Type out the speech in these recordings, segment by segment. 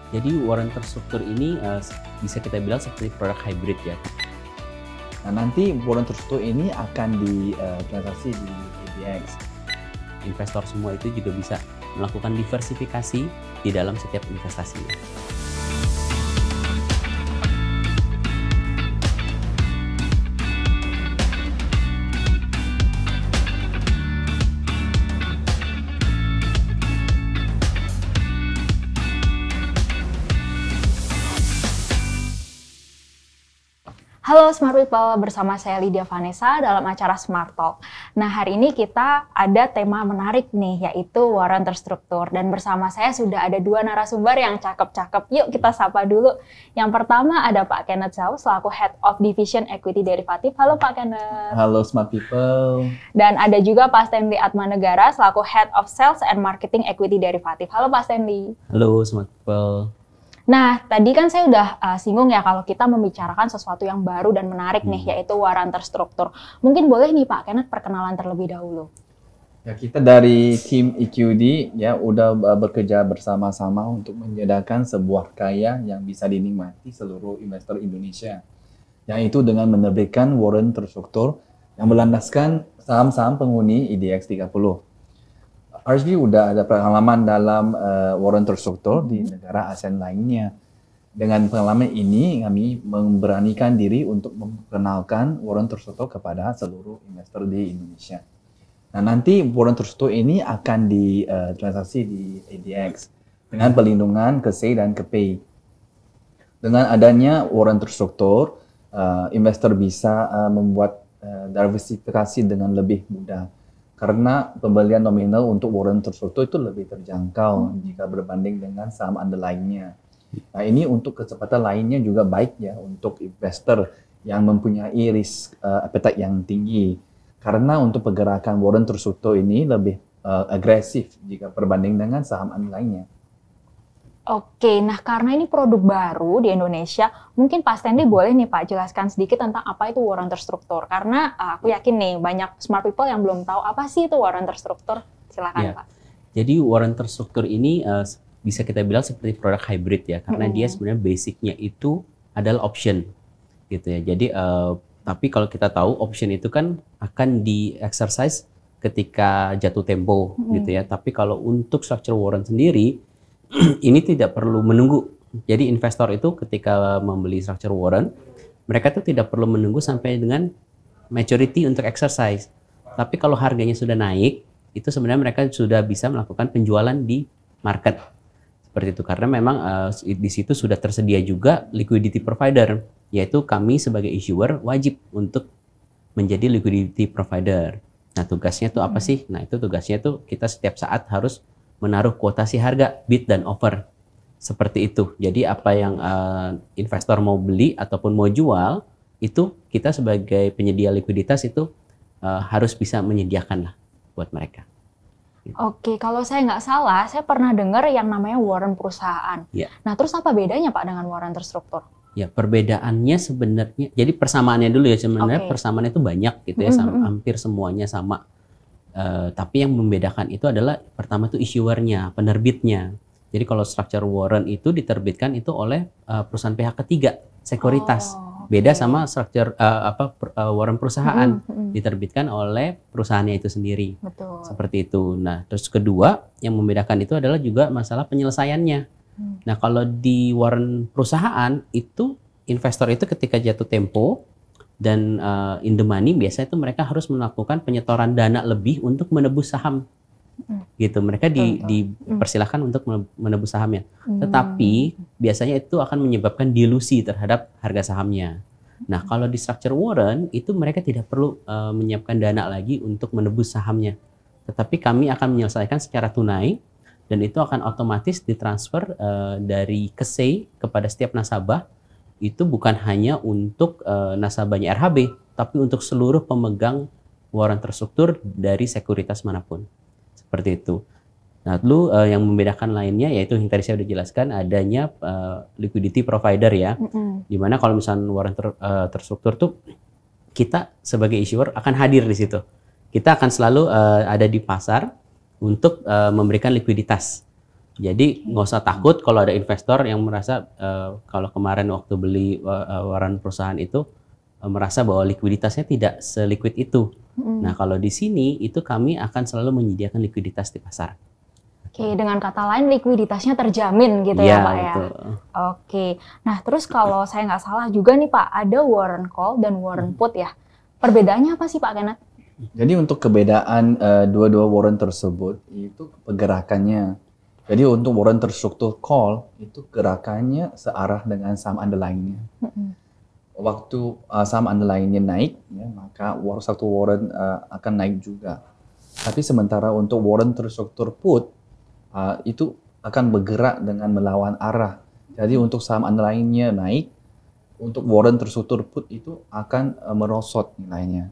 Jadi warren terstruktur ini bisa kita bilang seperti produk hybrid ya. Nah, nanti warren terstruktur ini akan ditransaksi di ADX. Investor semua itu juga bisa melakukan diversifikasi di dalam setiap investasinya. Halo Smart People, bersama saya Lydia Vanessa dalam acara Smart Talk. Nah, hari ini kita ada tema menarik nih, yaitu warren terstruktur. Dan bersama saya sudah ada dua narasumber yang cakep-cakep. Yuk kita sapa dulu. Yang pertama ada Pak Kenneth Zhao selaku Head of Division Equity Derivative. Halo Pak Kenneth. Halo Smart People. Dan ada juga Pak Stanley Atmanegara selaku Head of Sales and Marketing Equity Derivative. Halo Pak Stanley. Halo Smart People. Nah, tadi kan saya udah singgung ya kalau kita membicarakan sesuatu yang baru dan menarik nih, yaitu warren terstruktur. Mungkin boleh nih Pak Kenneth perkenalan terlebih dahulu. Ya, kita dari tim EQD ya udah bekerja bersama-sama untuk menyediakan sebuah karya yang bisa dinikmati seluruh investor Indonesia. Yaitu dengan menerbitkan warren terstruktur yang berlandaskan saham-saham penghuni IDX 30. RSB udah ada pengalaman dalam warren terstruktur di negara ASEAN lainnya. Dengan pengalaman ini, kami memberanikan diri untuk memperkenalkan warren terstruktur kepada seluruh investor di Indonesia. Nah, nanti warren terstruktur ini akan ditransaksi di ADX dengan perlindungan ke C dan ke P. Dengan adanya warren terstruktur, investor bisa membuat diversifikasi dengan lebih mudah. Karena pembelian nominal untuk warren terstruktur itu lebih terjangkau jika berbanding dengan saham underlying-nya. Nah, ini untuk kecepatan lainnya juga baik ya untuk investor yang mempunyai risk appetite yang tinggi. Karena untuk pergerakan warren terstruktur ini lebih agresif jika berbanding dengan saham underlying-nya. Oke, nah karena ini produk baru di Indonesia, mungkin Pak Stanley boleh nih Pak jelaskan sedikit tentang apa itu warren terstruktur. Karena aku yakin nih banyak smart people yang belum tahu apa sih itu warren terstruktur. Silakan Pak. Jadi warren terstruktur ini bisa kita bilang seperti produk hybrid ya, karena dia sebenarnya basicnya itu adalah option, gitu ya. Jadi tapi kalau kita tahu option itu kan akan di exercise ketika jatuh tempo, gitu ya. Tapi kalau untuk structure warren sendiri ini tidak perlu menunggu. Jadi investor itu ketika membeli structure warren, mereka tuh tidak perlu menunggu sampai dengan maturity untuk exercise. Tapi kalau harganya sudah naik, itu sebenarnya mereka sudah bisa melakukan penjualan di market. Seperti itu, karena memang di situ sudah tersedia juga liquidity provider, yaitu kami sebagai issuer wajib untuk menjadi liquidity provider. Nah, tugasnya tuh apa sih? Nah, itu tugasnya tuh kita setiap saat harus menaruh kuotasi harga, bid dan offer. Seperti itu. Jadi apa yang investor mau beli ataupun mau jual, itu kita sebagai penyedia likuiditas itu harus bisa menyediakan lah buat mereka. Oke, kalau saya nggak salah, saya pernah dengar yang namanya warren perusahaan. Ya. Nah, terus apa bedanya Pak dengan warren terstruktur? Ya, perbedaannya sebenarnya, jadi persamaannya dulu ya, sebenarnya persamaannya itu banyak gitu ya, hampir semuanya sama. Tapi yang membedakan itu adalah pertama itu issuernya, penerbitnya. Jadi kalau structure warren itu diterbitkan itu oleh perusahaan pihak ketiga, sekuritas. Beda sama structure warren perusahaan diterbitkan oleh perusahaannya itu sendiri. Betul. Seperti itu. Nah, terus kedua yang membedakan itu adalah juga masalah penyelesaiannya. Nah, kalau di warren perusahaan itu investor itu ketika jatuh tempo dan in the money biasanya itu mereka harus melakukan penyetoran dana lebih untuk menebus saham, gitu. Mereka dipersilahkan untuk menebus sahamnya. Tetapi biasanya itu akan menyebabkan dilusi terhadap harga sahamnya. Nah, kalau di structure warren itu mereka tidak perlu menyiapkan dana lagi untuk menebus sahamnya. Tetapi kami akan menyelesaikan secara tunai dan itu akan otomatis ditransfer dari KSE kepada setiap nasabah. Itu bukan hanya untuk nasabahnya RHB, tapi untuk seluruh pemegang warren terstruktur dari sekuritas manapun. Seperti itu. Nah, lalu yang membedakan lainnya yaitu yang tadi saya sudah jelaskan adanya liquidity provider ya. Dimana kalau misalnya warren terstruktur tuh kita sebagai issuer akan hadir di situ. Kita akan selalu ada di pasar untuk memberikan likuiditas. Jadi nggak usah takut kalau ada investor yang merasa kalau kemarin waktu beli warrant perusahaan itu merasa bahwa likuiditasnya tidak seliquid itu. Nah kalau di sini itu kami akan selalu menyediakan likuiditas di pasar. Oke, dengan kata lain likuiditasnya terjamin gitu ya Pak ya. Betul. Oke, nah terus kalau saya nggak salah juga nih Pak, ada warrant call dan warrant put ya. Perbedaannya apa sih Pak Kenneth? Jadi untuk kebedaan dua-dua warrant tersebut itu pergerakannya. Jadi untuk warrant terstruktur call itu gerakannya searah dengan saham underlying-nya. Waktu saham underlying-nya naik, ya, maka satu warrant akan naik juga. Tapi sementara untuk warrant terstruktur put itu akan bergerak dengan melawan arah. Jadi untuk saham underlying-nya naik, untuk warrant terstruktur put itu akan merosot nilainya.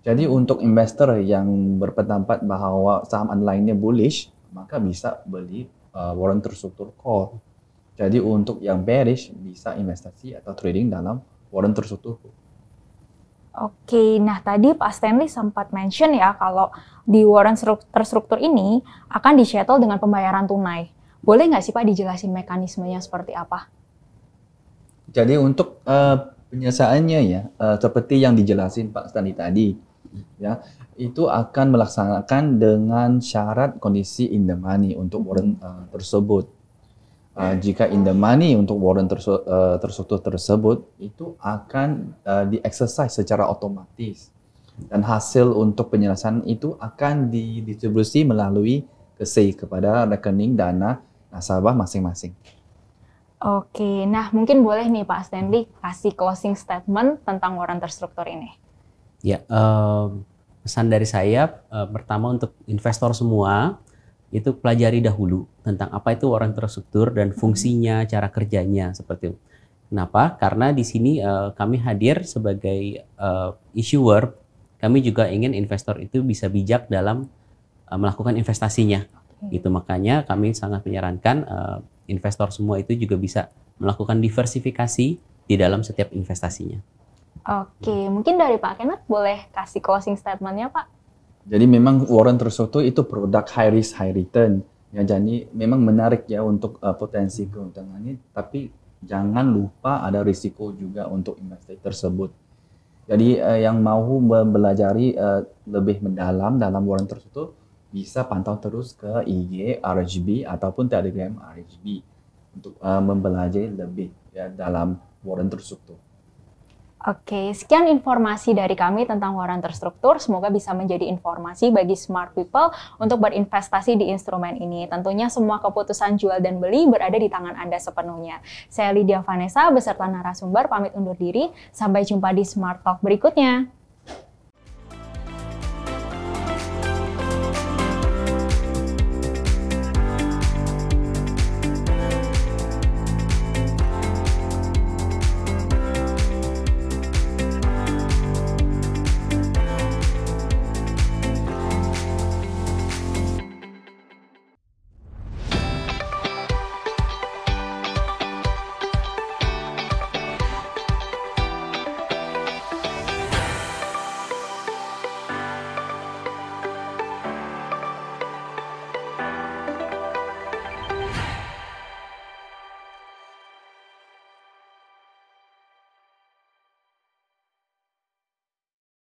Jadi untuk investor yang berpendapat bahwa saham underlying-nya bullish, maka bisa beli warrant terstruktur call. Jadi untuk yang bearish bisa investasi atau trading dalam warrant terstruktur put. Oke, nah tadi Pak Stanley sempat mention ya kalau di warrant terstruktur ini akan di-settle dengan pembayaran tunai. Boleh nggak sih Pak dijelasin mekanismenya seperti apa? Jadi untuk penyelesaiannya ya, seperti yang dijelasin Pak Stanley tadi, ya itu akan melaksanakan dengan syarat kondisi in the money untuk warrant tersebut. Jika in the money untuk warrant terstruktur tersebut itu akan di-exercise secara otomatis dan hasil untuk penyelesaian itu akan didistribusi melalui KSEI kepada rekening dana nasabah masing-masing. Oke, nah mungkin boleh nih Pak Stanley kasih closing statement tentang warrant terstruktur ini. Ya, pesan dari saya pertama untuk investor semua itu pelajari dahulu tentang apa itu warrant terstruktur dan fungsinya, cara kerjanya seperti itu. Kenapa? Karena di sini kami hadir sebagai issuer, kami juga ingin investor itu bisa bijak dalam melakukan investasinya. Gitu makanya kami sangat menyarankan investor semua itu juga bisa melakukan diversifikasi di dalam setiap investasinya. Oke, mungkin dari Pak Kenneth boleh kasih closing statement-nya Pak? Jadi memang warrant terstruktur itu produk high risk high return. Ya, jadi memang menarik ya untuk potensi keuntungannya, tapi jangan lupa ada risiko juga untuk investasi tersebut. Jadi yang mau mempelajari lebih mendalam dalam warrant terstruktur bisa pantau terus ke IG RHB ataupun Telegram RHB untuk mempelajari lebih ya dalam warrant terstruktur. Oke, sekian informasi dari kami tentang warrant terstruktur. Semoga bisa menjadi informasi bagi smart people untuk berinvestasi di instrumen ini. Tentunya semua keputusan jual dan beli berada di tangan Anda sepenuhnya. Saya Lydia Vanessa beserta narasumber pamit undur diri. Sampai jumpa di Smart Talk berikutnya.